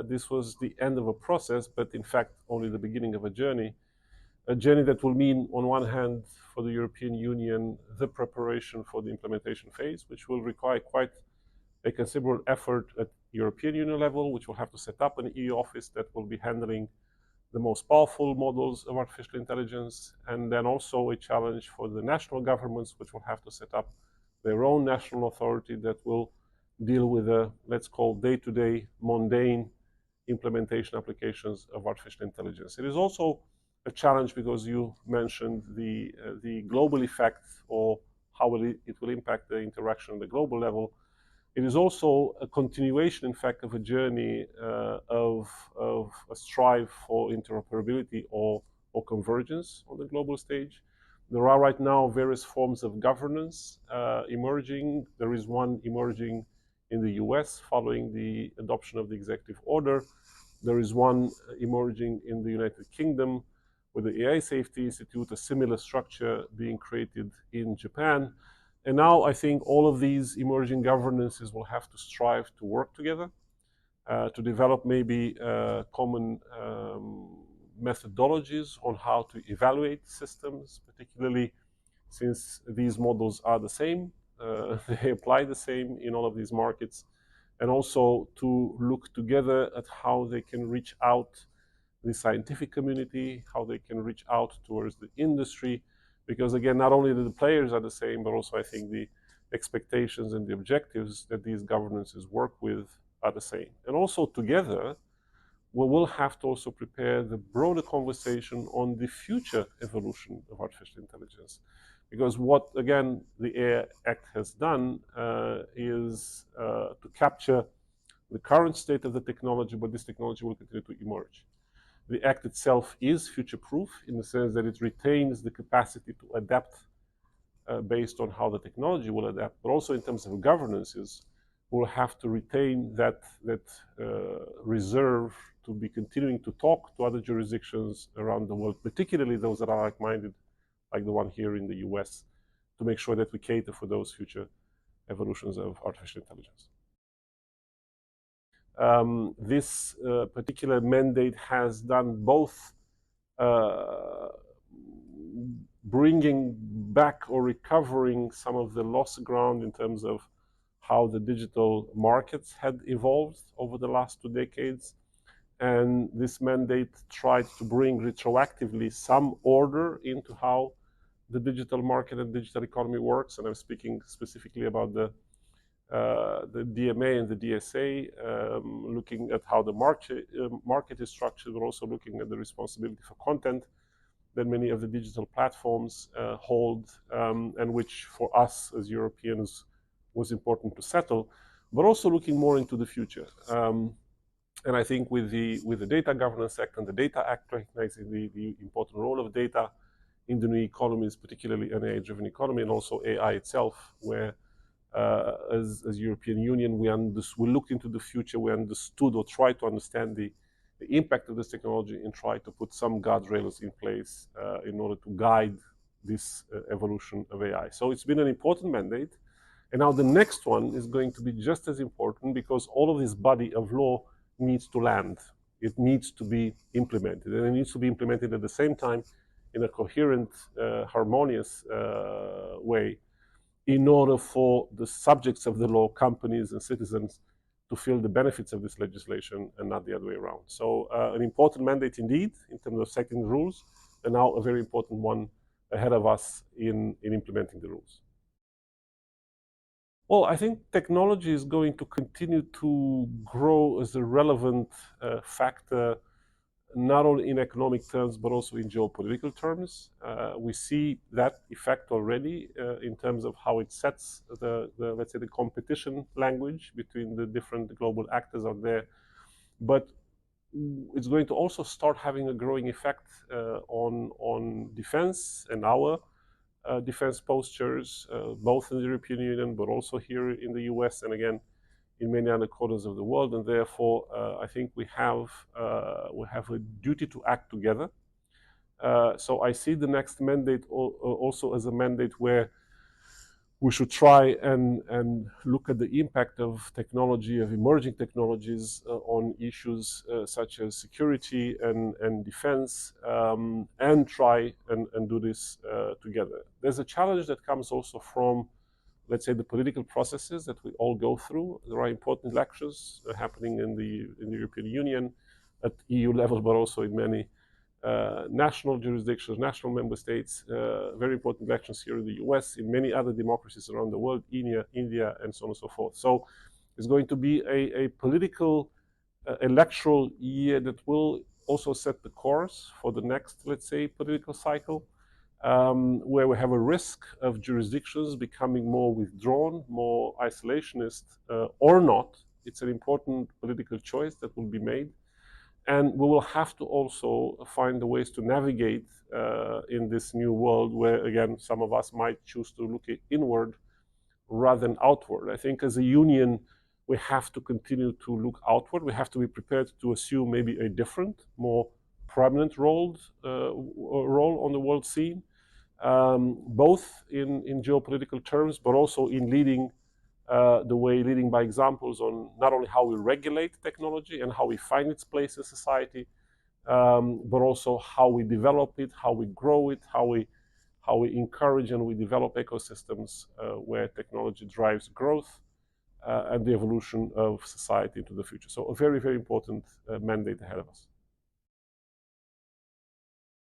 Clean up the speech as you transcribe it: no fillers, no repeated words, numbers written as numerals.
this was the end of a process, but in fact only the beginning of a journey that will mean, on one hand, for the European Union, the preparation for the implementation phase, which will require quite a considerable effort at European Union level, which will have to set up an EU office that will be handling the most powerful models of artificial intelligence, and then also a challenge for the national governments, which will have to set up their own national authority that will deal with the, let's call, day-to-day mundane implementation applications of artificial intelligence. It is also a challenge because you mentioned the global effect, or how it will impact the interaction at the global level. It is also a continuation, in fact, of a journey of a strive for interoperability or convergence on the global stage. There are right now various forms of governance emerging. There is one emerging in the US following the adoption of the executive order. There is one emerging in the United Kingdom with the AI Safety Institute, a similar structure being created in Japan. And now I think all of these emerging governances will have to strive to work together, to develop maybe common methodologies on how to evaluate systems, particularly since these models are the same, they apply the same in all of these markets, and also to look together at how they can reach out the scientific community, how they can reach out towards the industry, because again, not only the players are the same, but also I think the expectations and the objectives that these governances work with are the same. And also together, we will have to also prepare the broader conversation on the future evolution of artificial intelligence. Because what, again, the AI Act has done is to capture the current state of the technology, but this technology will continue to emerge. The Act itself is future-proof in the sense that it retains the capacity to adapt based on how the technology will adapt, but also in terms of governances, we'll have to retain that reserve to be continuing to talk to other jurisdictions around the world, particularly those that are like-minded, like the one here in the US, to make sure that we cater for those future evolutions of artificial intelligence. This particular mandate has done both bringing back or recovering some of the lost ground in terms of how the digital markets had evolved over the last 2 decades. And this mandate tried to bring retroactively some order into how the digital market and digital economy works. And I'm speaking specifically about the DMA and the DSA, looking at how the market is structured, but also looking at the responsibility for content that many of the digital platforms hold, and which for us as Europeans was important to settle, but also looking more into the future. And I think with the Data Governance Act and the Data Act, recognizing the important role of data in the new economies, particularly an AI-driven economy, and also AI itself, where as European Union, we looked into the future, we understood or tried to understand the impact of this technology and try to put some guardrails in place in order to guide this evolution of AI. So it's been an important mandate. And now the next one is going to be just as important, because all of this body of law needs to land. It needs to be implemented, and it needs to be implemented at the same time in a coherent, harmonious way, in order for the subjects of the law, companies and citizens, to feel the benefits of this legislation and not the other way around. So an important mandate indeed in terms of setting the rules, and now a very important one ahead of us in implementing the rules. Well, I think technology is going to continue to grow as a relevant factor, not only in economic terms, but also in geopolitical terms. We see that effect already in terms of how it sets let's say, the competition language between the different global actors out there. But it's going to also start having a growing effect on defense and our defense postures, both in the European Union, but also here in the US, and again, in many other corners of the world. And therefore, I think we have a duty to act together. So I see the next mandate also as a mandate where we should try and look at the impact of technology, of emerging technologies on issues such as security and defense, and try and do this together. There's a challenge that comes also from, let's say, the political processes that we all go through. There are important elections happening in the European Union at EU level, but also in many national jurisdictions, national member states, very important elections here in the US, in many other democracies around the world, India, and so on and so forth. So it's going to be a political electoral year that will also set the course for the next, let's say, political cycle, where we have a risk of jurisdictions becoming more withdrawn, more isolationist, or not. It's an important political choice that will be made. And we will have to also find the ways to navigate in this new world where, again, some of us might choose to look inward rather than outward. I think as a union, we have to continue to look outward. We have to be prepared to assume maybe a different, more prominent role on the world scene, both in geopolitical terms, but also in leading leading by examples on not only how we regulate technology and how we find its place in society, but also how we develop it, how we grow it, how we encourage and we develop ecosystems where technology drives growth and the evolution of society into the future. So a very, very important mandate ahead of us.